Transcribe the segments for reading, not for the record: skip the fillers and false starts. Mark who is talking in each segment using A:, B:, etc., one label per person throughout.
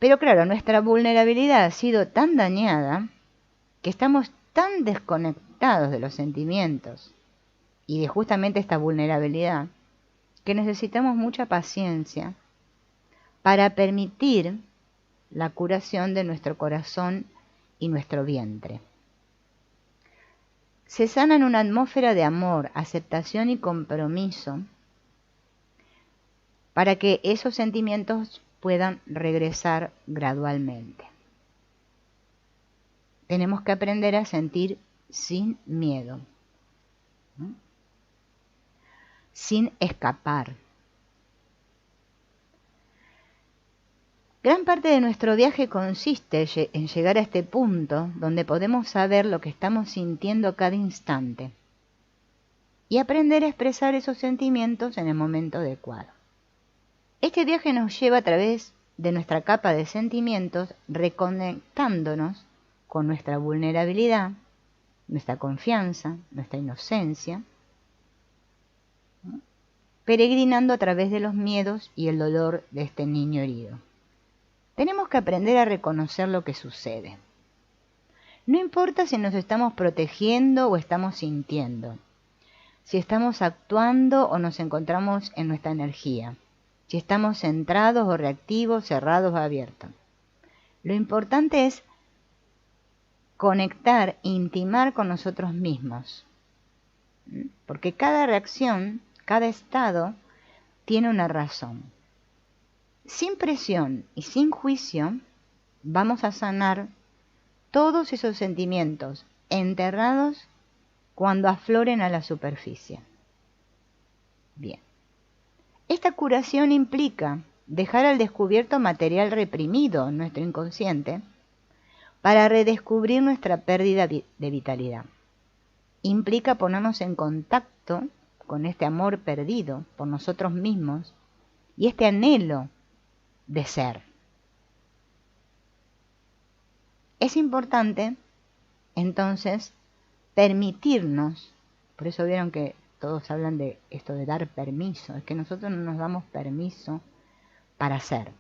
A: Pero claro, nuestra vulnerabilidad ha sido tan dañada que estamos tan desconectados de los sentimientos y de justamente esta vulnerabilidad que necesitamos mucha paciencia para permitir la curación de nuestro corazón y nuestro vientre. Se sana en una atmósfera de amor, aceptación y compromiso para que esos sentimientos puedan regresar gradualmente. Tenemos que aprender a sentir sin miedo, ¿no? Sin escapar. Gran parte de nuestro viaje consiste en llegar a este punto donde podemos saber lo que estamos sintiendo cada instante y aprender a expresar esos sentimientos en el momento adecuado. Este viaje nos lleva a través de nuestra capa de sentimientos, reconectándonos con nuestra vulnerabilidad, nuestra confianza, nuestra inocencia, ¿no? Peregrinando a través de los miedos y el dolor de este niño herido. Tenemos que aprender a reconocer lo que sucede. No importa si nos estamos protegiendo o estamos sintiendo, si estamos actuando o nos encontramos en nuestra energía, si estamos centrados o reactivos, cerrados o abiertos. Lo importante es conectar, intimar con nosotros mismos, porque cada reacción, cada estado tiene una razón. Sin presión y sin juicio, vamos a sanar todos esos sentimientos enterrados cuando afloren a la superficie. Bien. Esta curación implica dejar al descubierto material reprimido en nuestro inconsciente para redescubrir nuestra pérdida de vitalidad. Implica ponernos en contacto con este amor perdido por nosotros mismos y este anhelo de ser. Es importante, entonces, permitirnos, por eso vieron que todos hablan de esto de dar permiso, es que nosotros no nos damos permiso para ser.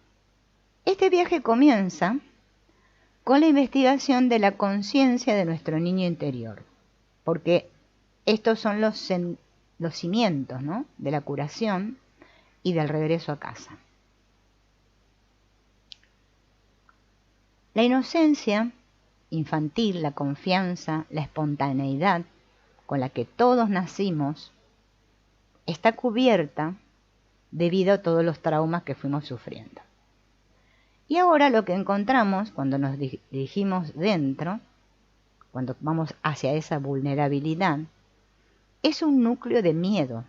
A: Este viaje comienza con la investigación de la conciencia de nuestro niño interior, porque estos son los cimientos, ¿no?, de la curación y del regreso a casa. La inocencia infantil, la confianza, la espontaneidad con la que todos nacimos está cubierta debido a todos los traumas que fuimos sufriendo. Y ahora lo que encontramos cuando nos dirigimos dentro, cuando vamos hacia esa vulnerabilidad, es un núcleo de miedo,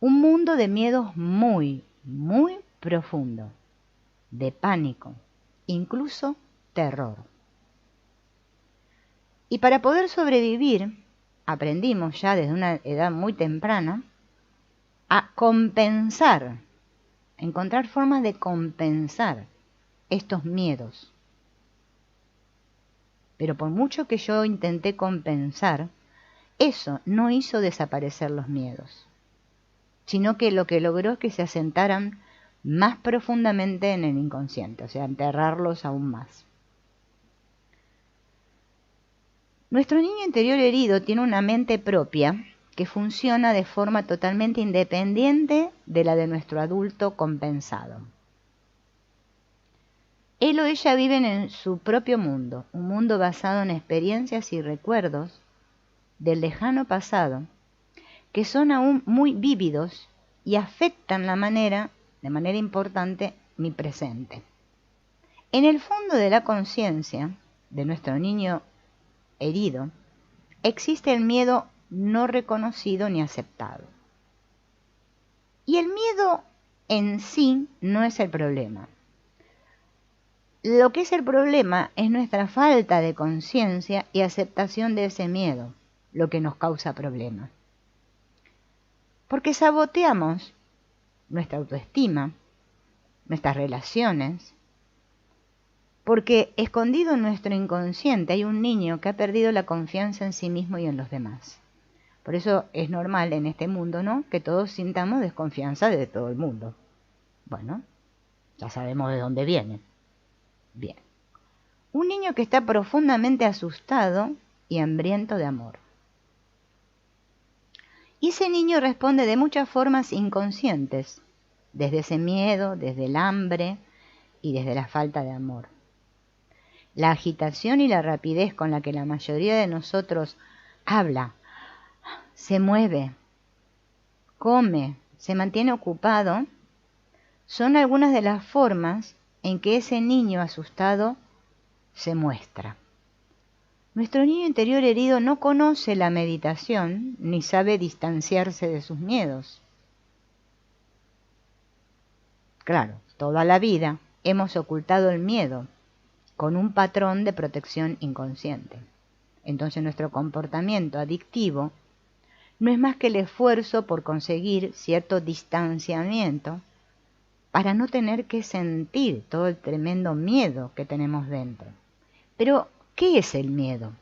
A: un mundo de miedos muy, muy profundo, de pánico, incluso terror. Y para poder sobrevivir, aprendimos ya desde una edad muy temprana a compensar, encontrar formas de compensar estos miedos. Pero por mucho que yo intenté compensar, eso no hizo desaparecer los miedos, sino que lo que logró es que se asentaran más profundamente en el inconsciente, o sea, enterrarlos aún más. Nuestro niño interior herido tiene una mente propia que funciona de forma totalmente independiente de la de nuestro adulto compensado. Él o ella viven en su propio mundo, un mundo basado en experiencias y recuerdos del lejano pasado, que son aún muy vívidos y afectan de manera importante, mi presente. En el fondo de la conciencia de nuestro niño herido, existe el miedo no reconocido ni aceptado. Y el miedo en sí no es el problema. Lo que es el problema es nuestra falta de conciencia y aceptación de ese miedo, lo que nos causa problemas. Porque saboteamos nuestra autoestima, nuestras relaciones, porque escondido en nuestro inconsciente hay un niño que ha perdido la confianza en sí mismo y en los demás. Por eso es normal en este mundo, ¿no?, que todos sintamos desconfianza de todo el mundo. Bueno, ya sabemos de dónde viene. Bien. Un niño que está profundamente asustado y hambriento de amor. Y ese niño responde de muchas formas inconscientes, desde ese miedo, desde el hambre y desde la falta de amor. La agitación y la rapidez con la que la mayoría de nosotros habla, se mueve, come, se mantiene ocupado, son algunas de las formas en que ese niño asustado se muestra. Nuestro niño interior herido no conoce la meditación ni sabe distanciarse de sus miedos. Claro, toda la vida hemos ocultado el miedo con un patrón de protección inconsciente. Entonces nuestro comportamiento adictivo no es más que el esfuerzo por conseguir cierto distanciamiento para no tener que sentir todo el tremendo miedo que tenemos dentro. Pero, ¿qué es el miedo?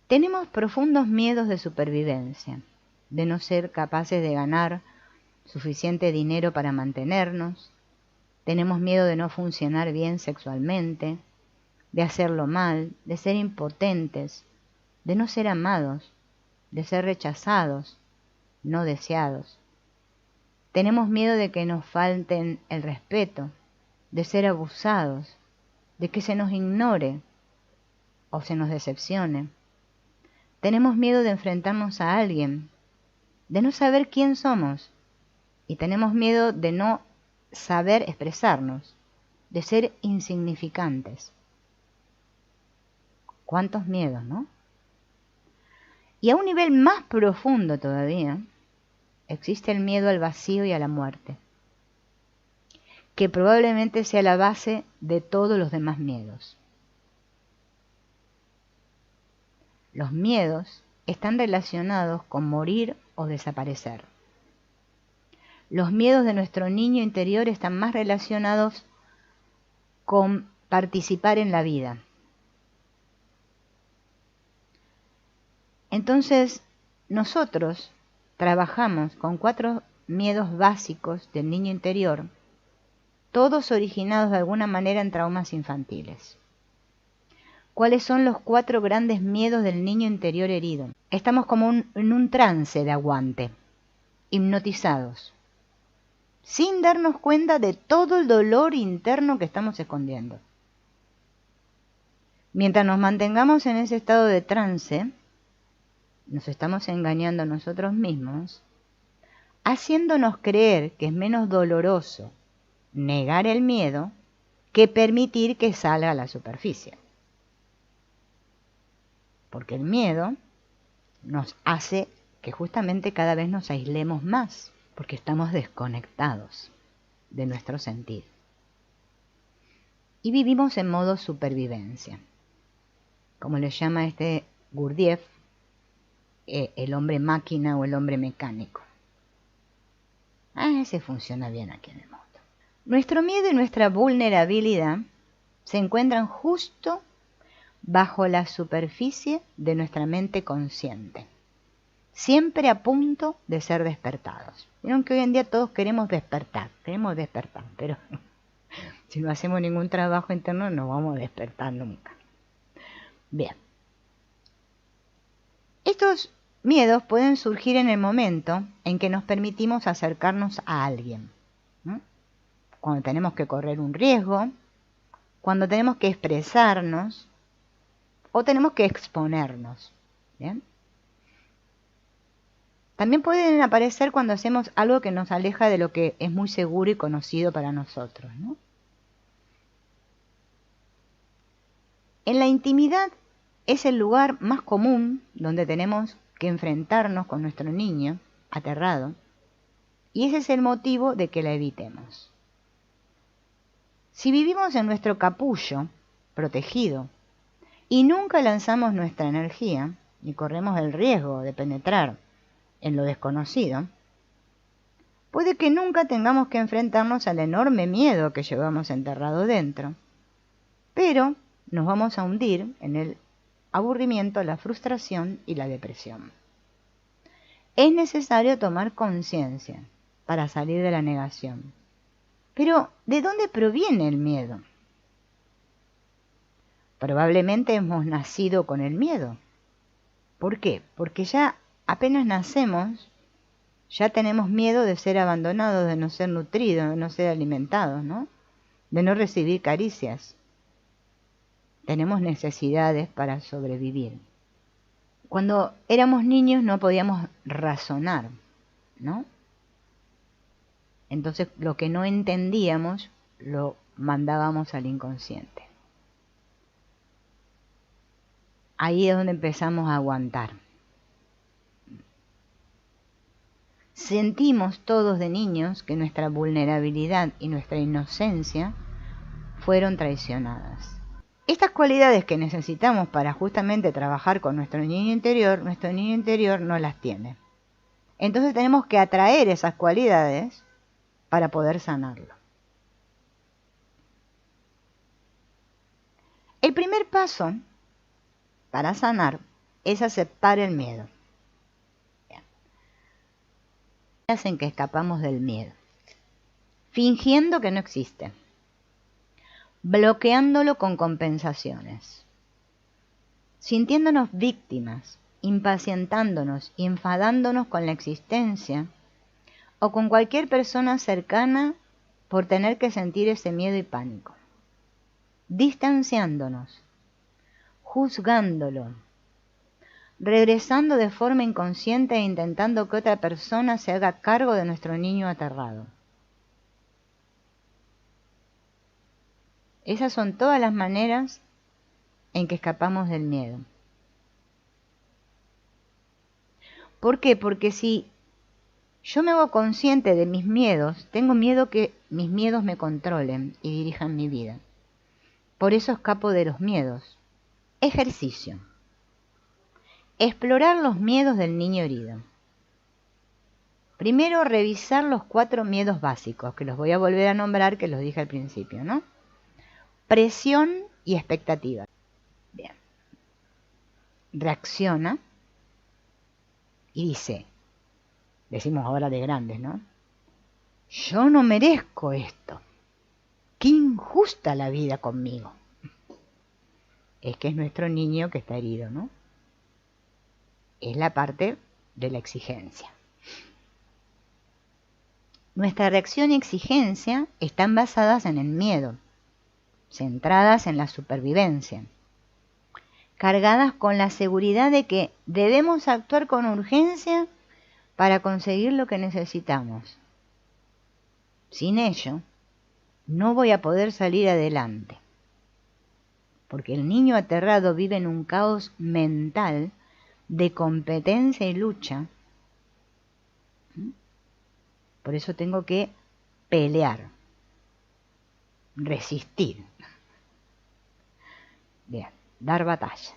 A: Tenemos profundos miedos de supervivencia, de no ser capaces de ganar suficiente dinero para mantenernos. Tenemos miedo de no funcionar bien sexualmente, de hacerlo mal, de ser impotentes, de no ser amados, de ser rechazados, no deseados. Tenemos miedo de que nos falten el respeto, de ser abusados, de que se nos ignore o se nos decepcione. Tenemos miedo de enfrentarnos a alguien, de no saber quién somos, y tenemos miedo de no saber expresarnos, de ser insignificantes. ¿Cuántos miedos, no? Y a un nivel más profundo todavía, existe el miedo al vacío y a la muerte, que probablemente sea la base de todos los demás miedos. Los miedos están relacionados con morir o desaparecer. Los miedos de nuestro niño interior están más relacionados con participar en la vida. Entonces, nosotros trabajamos con 4 miedos básicos del niño interior, todos originados de alguna manera en traumas infantiles. ¿Cuáles son los 4 grandes miedos del niño interior herido? Estamos como en un trance de aguante, hipnotizados, sin darnos cuenta de todo el dolor interno que estamos escondiendo. Mientras nos mantengamos en ese estado de trance, nos estamos engañando a nosotros mismos, haciéndonos creer que es menos doloroso negar el miedo que permitir que salga a la superficie. Porque el miedo nos hace que justamente cada vez nos aislemos más, porque estamos desconectados de nuestro sentir. Y vivimos en modo supervivencia, como le llama Gurdjieff, el hombre máquina o el hombre mecánico. Ese funciona bien aquí en el mundo. Nuestro miedo y nuestra vulnerabilidad se encuentran justo bajo la superficie de nuestra mente consciente, siempre a punto de ser despertados. Vieron que hoy en día todos queremos despertar, pero si no hacemos ningún trabajo interno no vamos a despertar nunca. Bien. Estos miedos pueden surgir en el momento en que nos permitimos acercarnos a alguien, ¿no? Cuando tenemos que correr un riesgo, cuando tenemos que expresarnos o tenemos que exponernos. ¿Bien? También pueden aparecer cuando hacemos algo que nos aleja de lo que es muy seguro y conocido para nosotros, ¿no? En la intimidad es el lugar más común donde tenemos que enfrentarnos con nuestro niño aterrado, y ese es el motivo de que la evitemos. Si vivimos en nuestro capullo, protegido, y nunca lanzamos nuestra energía, ni corremos el riesgo de penetrar en lo desconocido, puede que nunca tengamos que enfrentarnos al enorme miedo que llevamos enterrado dentro, pero nos vamos a hundir en el aburrimiento, la frustración y la depresión. Es necesario tomar conciencia para salir de la negación. Pero, ¿de dónde proviene el miedo? Probablemente hemos nacido con el miedo. ¿Por qué? Porque ya apenas nacemos, ya tenemos miedo de ser abandonados, de no ser nutridos, de no ser alimentados, ¿no? De no recibir caricias. Tenemos necesidades para sobrevivir. Cuando éramos niños no podíamos razonar, ¿no? Entonces lo que no entendíamos lo mandábamos al inconsciente. Ahí es donde empezamos a aguantar. Sentimos todos de niños que nuestra vulnerabilidad y nuestra inocencia fueron traicionadas. Estas cualidades que necesitamos para justamente trabajar con nuestro niño interior no las tiene. Entonces tenemos que atraer esas cualidades para poder sanarlo. El primer paso para sanar es aceptar el miedo. En que escapamos del miedo, fingiendo que no existe, bloqueándolo con compensaciones, sintiéndonos víctimas, impacientándonos y enfadándonos con la existencia o con cualquier persona cercana por tener que sentir ese miedo y pánico, distanciándonos, juzgándolo, regresando de forma inconsciente e intentando que otra persona se haga cargo de nuestro niño aterrado. Esas son todas las maneras en que escapamos del miedo. ¿Por qué? Porque si yo me hago consciente de mis miedos, tengo miedo que mis miedos me controlen y dirijan mi vida. Por eso escapo de los miedos. Ejercicio. Explorar los miedos del niño herido. Primero, revisar los 4 miedos básicos, que los voy a volver a nombrar, que los dije al principio, ¿no? Presión y expectativa. Bien. Reacciona y dice, decimos ahora de grandes, ¿no? Yo no merezco esto. Qué injusta la vida conmigo. Es que es nuestro niño que está herido, ¿no? Es la parte de la exigencia. Nuestra reacción y exigencia están basadas en el miedo, centradas en la supervivencia, cargadas con la seguridad de que debemos actuar con urgencia para conseguir lo que necesitamos. Sin ello, no voy a poder salir adelante, porque el niño aterrado vive en un caos mental de competencia y lucha. Por eso tengo que pelear, resistir, bien, dar batalla.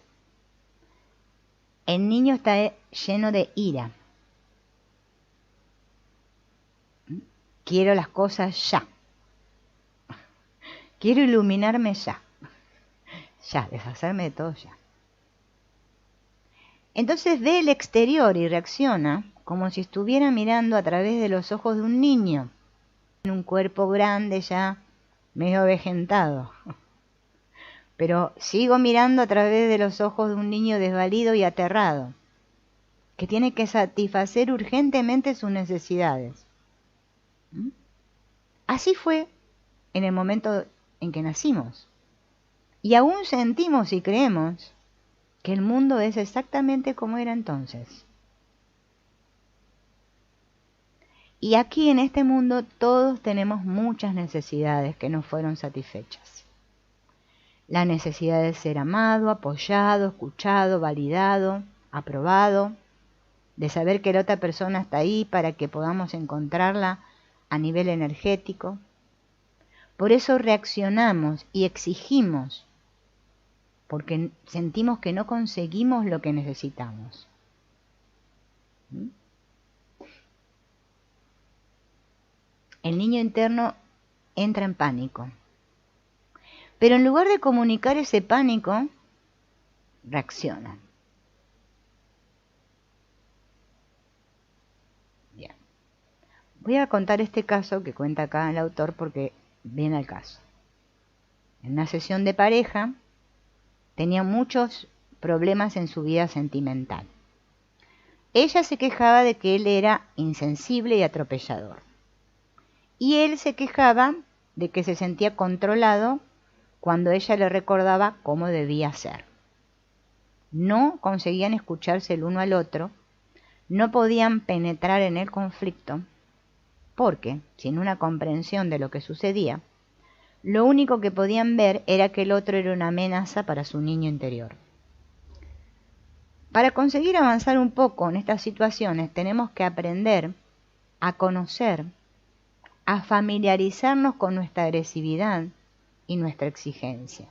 A: El niño está lleno de ira. Quiero las cosas ya. Quiero iluminarme ya. Ya, deshacerme de todo ya. Entonces ve el exterior y reacciona como si estuviera mirando a través de los ojos de un niño, en un cuerpo grande ya, medio avejentado. Pero sigo mirando a través de los ojos de un niño desvalido y aterrado, que tiene que satisfacer urgentemente sus necesidades. Así fue en el momento en que nacimos. Y aún sentimos y creemos que el mundo es exactamente como era entonces. Y aquí en este mundo todos tenemos muchas necesidades que no fueron satisfechas. La necesidad de ser amado, apoyado, escuchado, validado, aprobado, de saber que la otra persona está ahí para que podamos encontrarla a nivel energético. Por eso reaccionamos y exigimos, porque sentimos que no conseguimos lo que necesitamos. El niño interno entra en pánico. Pero en lugar de comunicar ese pánico, reacciona. Bien. Voy a contar este caso que cuenta acá el autor porque viene al caso. En una sesión de pareja, tenía muchos problemas en su vida sentimental. Ella se quejaba de que él era insensible y atropellador. Y él se quejaba de que se sentía controlado cuando ella le recordaba cómo debía ser. No conseguían escucharse el uno al otro, no podían penetrar en el conflicto, porque, sin una comprensión de lo que sucedía, lo único que podían ver era que el otro era una amenaza para su niño interior. Para conseguir avanzar un poco en estas situaciones, tenemos que aprender a conocer, a familiarizarnos con nuestra agresividad y nuestra exigencia.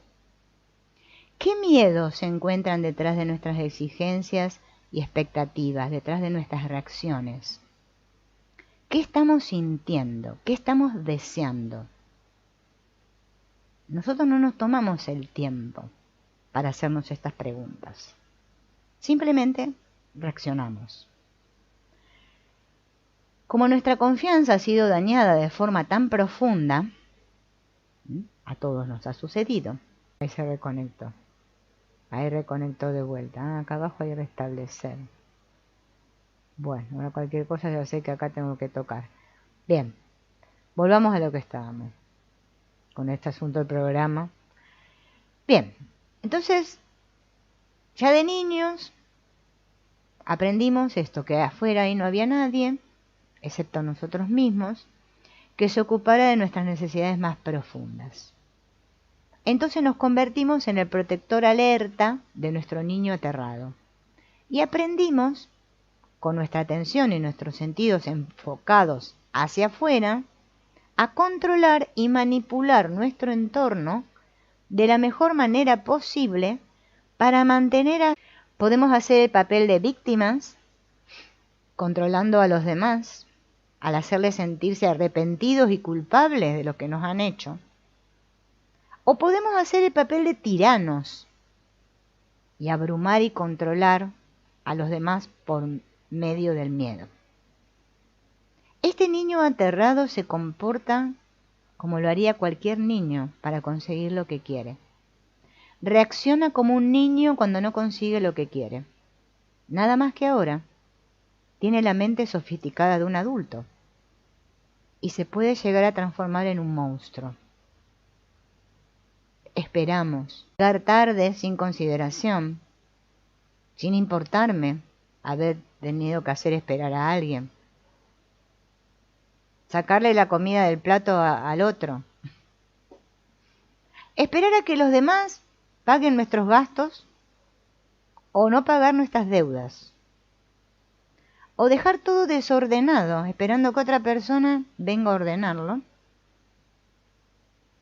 A: ¿Qué miedos se encuentran detrás de nuestras exigencias y expectativas, detrás de nuestras reacciones? ¿Qué estamos sintiendo? ¿Qué estamos deseando? Nosotros no nos tomamos el tiempo para hacernos estas preguntas. Simplemente reaccionamos. Como nuestra confianza ha sido dañada de forma tan profunda, a todos nos ha sucedido. Ahí se reconectó. Ahí reconectó de vuelta. Acá abajo hay restablecer. Bueno, ahora cualquier cosa ya sé que acá tengo que tocar. Bien, volvamos a lo que estábamos con este asunto del programa. Bien, entonces, ya de niños aprendimos esto, que afuera ahí no había nadie, excepto nosotros mismos, que se ocupara de nuestras necesidades más profundas. Entonces nos convertimos en el protector alerta de nuestro niño aterrado. Y aprendimos, con nuestra atención y nuestros sentidos enfocados hacia afuera, a controlar y manipular nuestro entorno de la mejor manera posible para mantener podemos hacer el papel de víctimas, controlando a los demás, al hacerles sentirse arrepentidos y culpables de lo que nos han hecho. O podemos hacer el papel de tiranos y abrumar y controlar a los demás por medio del miedo. Este niño aterrado se comporta como lo haría cualquier niño para conseguir lo que quiere. Reacciona como un niño cuando no consigue lo que quiere. Nada más que ahora tiene la mente sofisticada de un adulto y se puede llegar a transformar en un monstruo. Esperamos llegar tarde sin consideración, sin importarme haber tenido que hacer esperar a alguien, sacarle la comida del plato al otro, esperar a que los demás paguen nuestros gastos o no pagar nuestras deudas, o dejar todo desordenado esperando que otra persona venga a ordenarlo.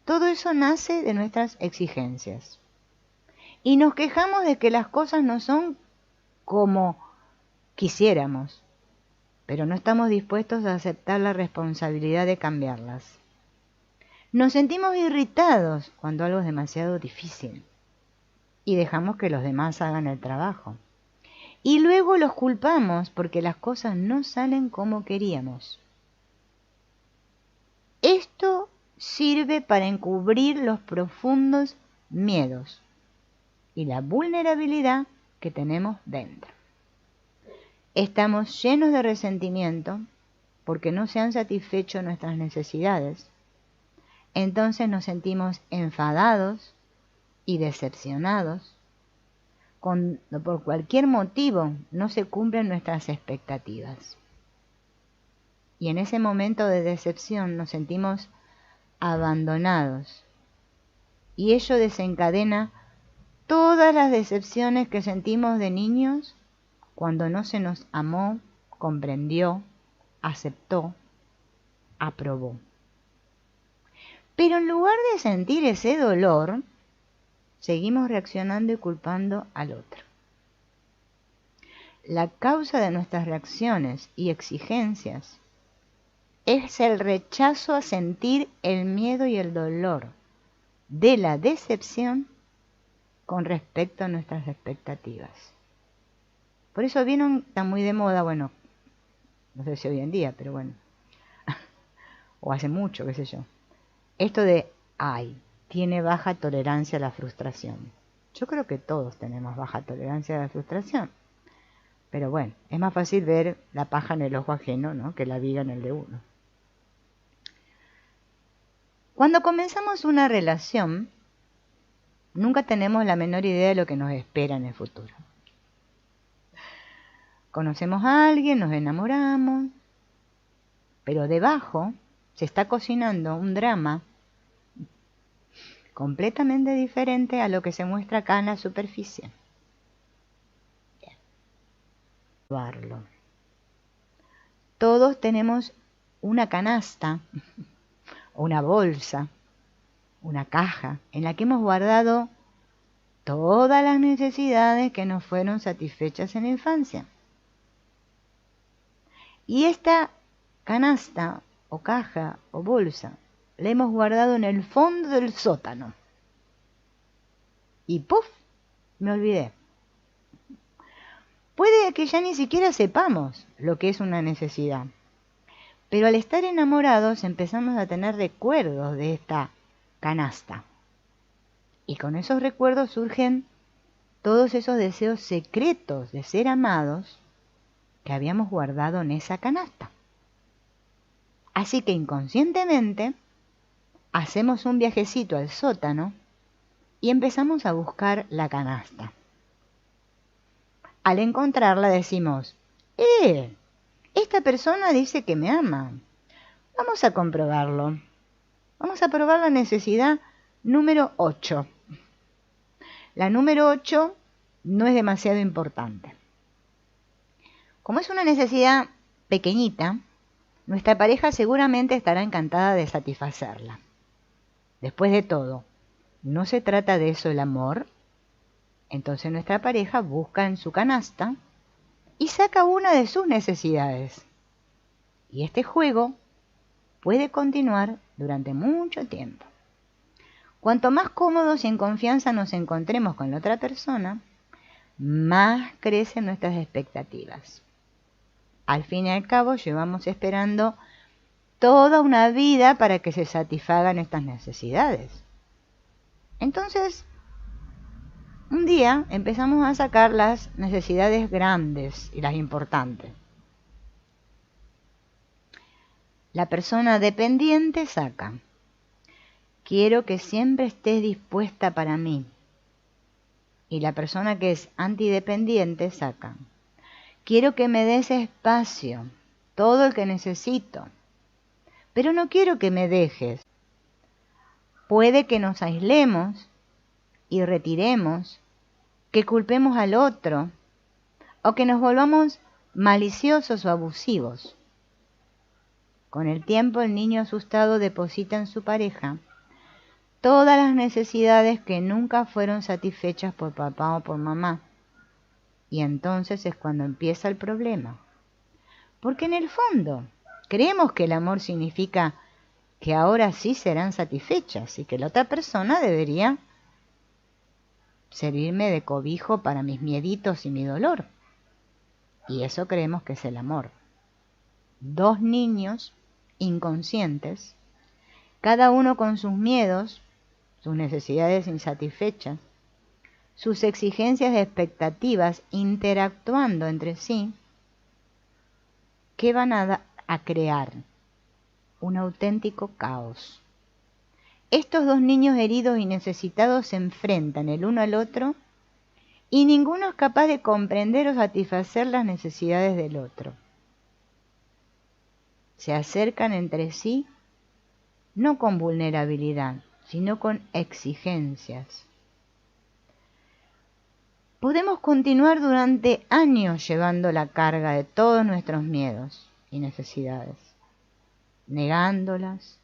A: Todo eso nace de nuestras exigencias. Y nos quejamos de que las cosas no son como quisiéramos, pero no estamos dispuestos a aceptar la responsabilidad de cambiarlas. Nos sentimos irritados cuando algo es demasiado difícil y dejamos que los demás hagan el trabajo. Y luego los culpamos porque las cosas no salen como queríamos. Esto sirve para encubrir los profundos miedos y la vulnerabilidad que tenemos dentro. Estamos llenos de resentimiento porque no se han satisfecho nuestras necesidades. Entonces nos sentimos enfadados y decepcionados. Cuando por cualquier motivo no se cumplen nuestras expectativas. Y en ese momento de decepción nos sentimos abandonados. Y ello desencadena todas las decepciones que sentimos de niños cuando no se nos amó, comprendió, aceptó, aprobó. Pero en lugar de sentir ese dolor, seguimos reaccionando y culpando al otro. La causa de nuestras reacciones y exigencias es el rechazo a sentir el miedo y el dolor de la decepción con respecto a nuestras expectativas. Por eso vieron, está muy de moda, bueno, no sé si hoy en día, pero bueno, o hace mucho, qué sé yo, esto de, tiene baja tolerancia a la frustración. Yo creo que todos tenemos baja tolerancia a la frustración. Pero bueno, es más fácil ver la paja en el ojo ajeno, ¿no?, que la viga en el de uno. Cuando comenzamos una relación, nunca tenemos la menor idea de lo que nos espera en el futuro. Conocemos a alguien, nos enamoramos, pero debajo se está cocinando un drama completamente diferente a lo que se muestra acá en la superficie. Bien. Todos tenemos una canasta, una bolsa, una caja en la que hemos guardado todas las necesidades que nos fueron satisfechas en la infancia. Y esta canasta o caja o bolsa la hemos guardado en el fondo del sótano. Y ¡puf!, me olvidé. Puede que ya ni siquiera sepamos lo que es una necesidad, pero al estar enamorados empezamos a tener recuerdos de esta canasta. Y con esos recuerdos surgen todos esos deseos secretos de ser amados que habíamos guardado en esa canasta. Así que inconscientemente hacemos un viajecito al sótano y empezamos a buscar la canasta. Al encontrarla decimos, esta persona dice que me ama. Vamos a comprobarlo. Vamos a probar la necesidad número 8. La número 8 no es demasiado importante. Como es una necesidad pequeñita, nuestra pareja seguramente estará encantada de satisfacerla. Después de todo, ¿no se trata de eso el amor? Entonces nuestra pareja busca en su canasta y saca una de sus necesidades. Y este juego puede continuar durante mucho tiempo. Cuanto más cómodos y en confianza nos encontremos con la otra persona, más crecen nuestras expectativas. Al fin y al cabo, llevamos esperando toda una vida para que se satisfagan estas necesidades. Entonces, un día empezamos a sacar las necesidades grandes y las importantes. La persona dependiente saca: quiero que siempre estés dispuesta para mí. Y la persona que es antidependiente saca: quiero que me des espacio, todo el que necesito, pero no quiero que me dejes. Puede que nos aislemos y retiremos, que culpemos al otro, o que nos volvamos maliciosos o abusivos. Con el tiempo el niño asustado deposita en su pareja todas las necesidades que nunca fueron satisfechas por papá o por mamá. Y entonces es cuando empieza el problema. Porque en el fondo creemos que el amor significa que ahora sí serán satisfechas y que la otra persona debería servirme de cobijo para mis mieditos y mi dolor. Y eso creemos que es el amor. Dos niños inconscientes, cada uno con sus miedos, sus necesidades insatisfechas, sus exigencias y expectativas interactuando entre sí, ¿qué van a crear? Un auténtico caos. Estos dos niños heridos y necesitados se enfrentan el uno al otro y ninguno es capaz de comprender o satisfacer las necesidades del otro. Se acercan entre sí no con vulnerabilidad, sino con exigencias. Podemos continuar durante años llevando la carga de todos nuestros miedos y necesidades, negándolas,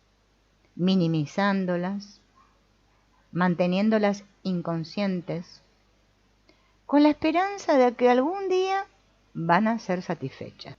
A: minimizándolas, manteniéndolas inconscientes, con la esperanza de que algún día van a ser satisfechas.